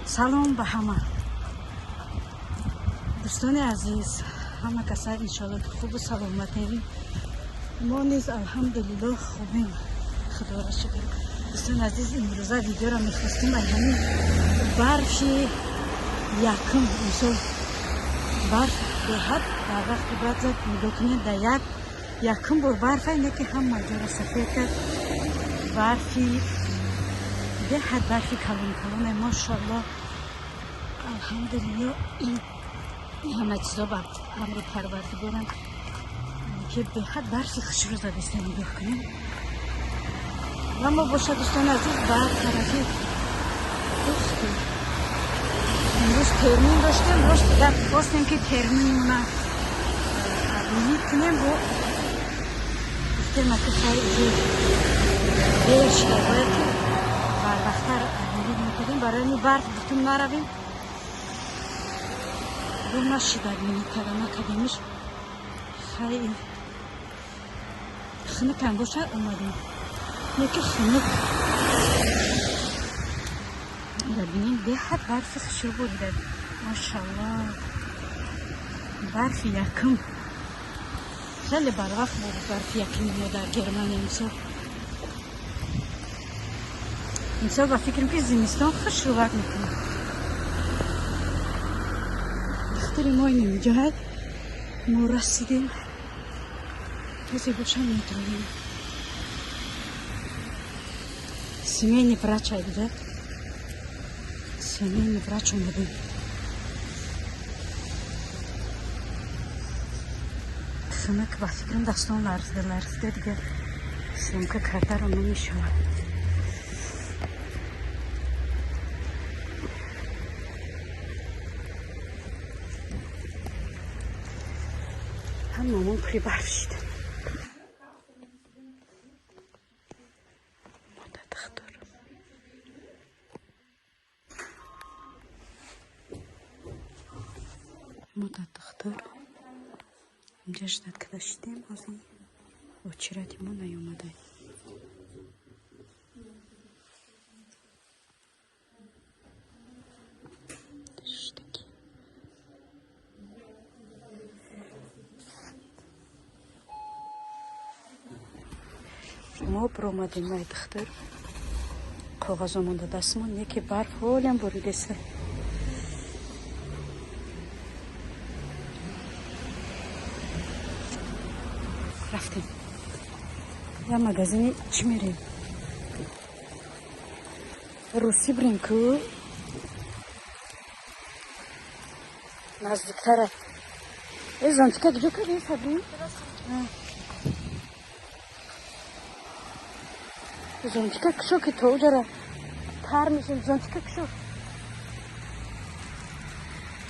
سلام به همه دوستان عزیز، همه کسا انشالله که خوب و سلامتین. ما نیز الحمدلله خوبیم، خدا را شکر. دوستان عزیز، امروزه ویدیو را میخواستیم همین برف یکم امسال برف به حد در وقت بعد زد نگاه کنید در یکم بار برف اینه که هم مجارا سفید کرد. برفی به حد برفی کلون کلونه ماشاءالله الحمدلله. این همه چیزا با امر پروردگارم که به حد برفی خوشی رو زده است. نگاه کنید اما باشه دوستان عزیز، بعد طرفی امروز ترمین داشتیم، روز دیگر خواستیم که ترمینمونه میکنیم با گفتیم که خیلی دیر شده باید که بر وقتر عملی میکنیم برای این برف بتون نرویم رو نشیده میکنم کدیمش خیلی خنک هم باشه اومدیم یکی خنک ببینید به حد برف خشو بوده ماشاءالله. برف یکم خیلی بر وقت بود برف یکم در گرمانیا امسال با فکرم که زمستان خوش رو وقت میکنه. دختری ما اینجا هست، ما رسیدیم کسی باشم میتونیم سیمینی براچ بوده، سیمینی براچ اومدیم. خنک با فکرم دستان لرزده دیگه سمکه کرده رو نمیشود. هم مامان پری برف شده. مدت دختر اینجا شدت که داشتیم از این با چرتی ما نیومده. ما پر اومدیم مای دختر کاغذ مونده دستمون یکی برف هولیم بریده سه. رفتیم یا مغازه چی میریم روسی بریم که نزدیکتره. ای زانتیکا گجو کردیم فبریم زانتیکا کشو که تو داره تر میشیم. زانتیکا کشو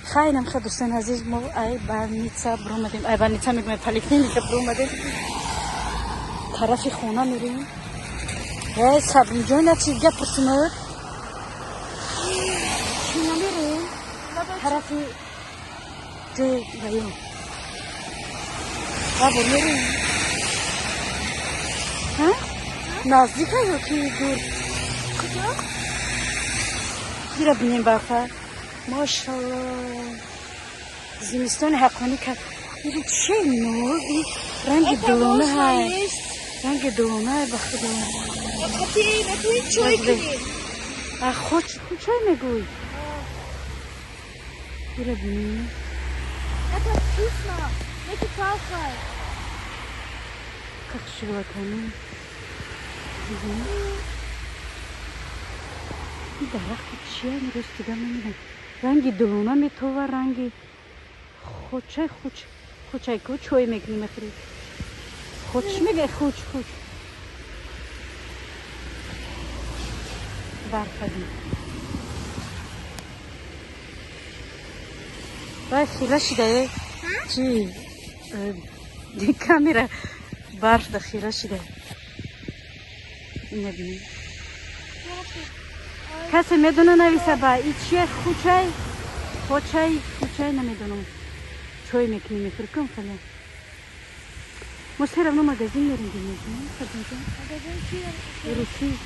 خیلی خیلی دوستان عزیز، ما ای برنیچه برو اومدیم. ای برنیچه میگم پلیکلینیک برو اومدیم طرف خونه میریم. ای صبری جان چیز گپ پرسنه چی نمیریم طرف جای بیرون برو میریم. ها نزدیک یا که دور کجا گیره بینیم بخیر. ماشاءالله زمستان حقانی کرد. این چه نور این رنگ دلونه های رنگ دلونه بخت دلونه خطی نتوی چای کنیم خود چای میگوی بیره بینیم نتا پیسما نکی پاو خواهی که شروع کنیم این درخت چیه امروز دیگه نمیدونم رنگی دلونه میتوه رنگی خوچه خوچه که چوی میکنی میخوری خوچ میگه خوچ برفدی باید خیره شده چی دی کامیرا برف ده خیره شده نبینی کسی میدونه نویسه با این چیه خوچه نمیدونم چوی میکنی میخوری کن فلان ما سرم نو مگزین میریم دیگه روسی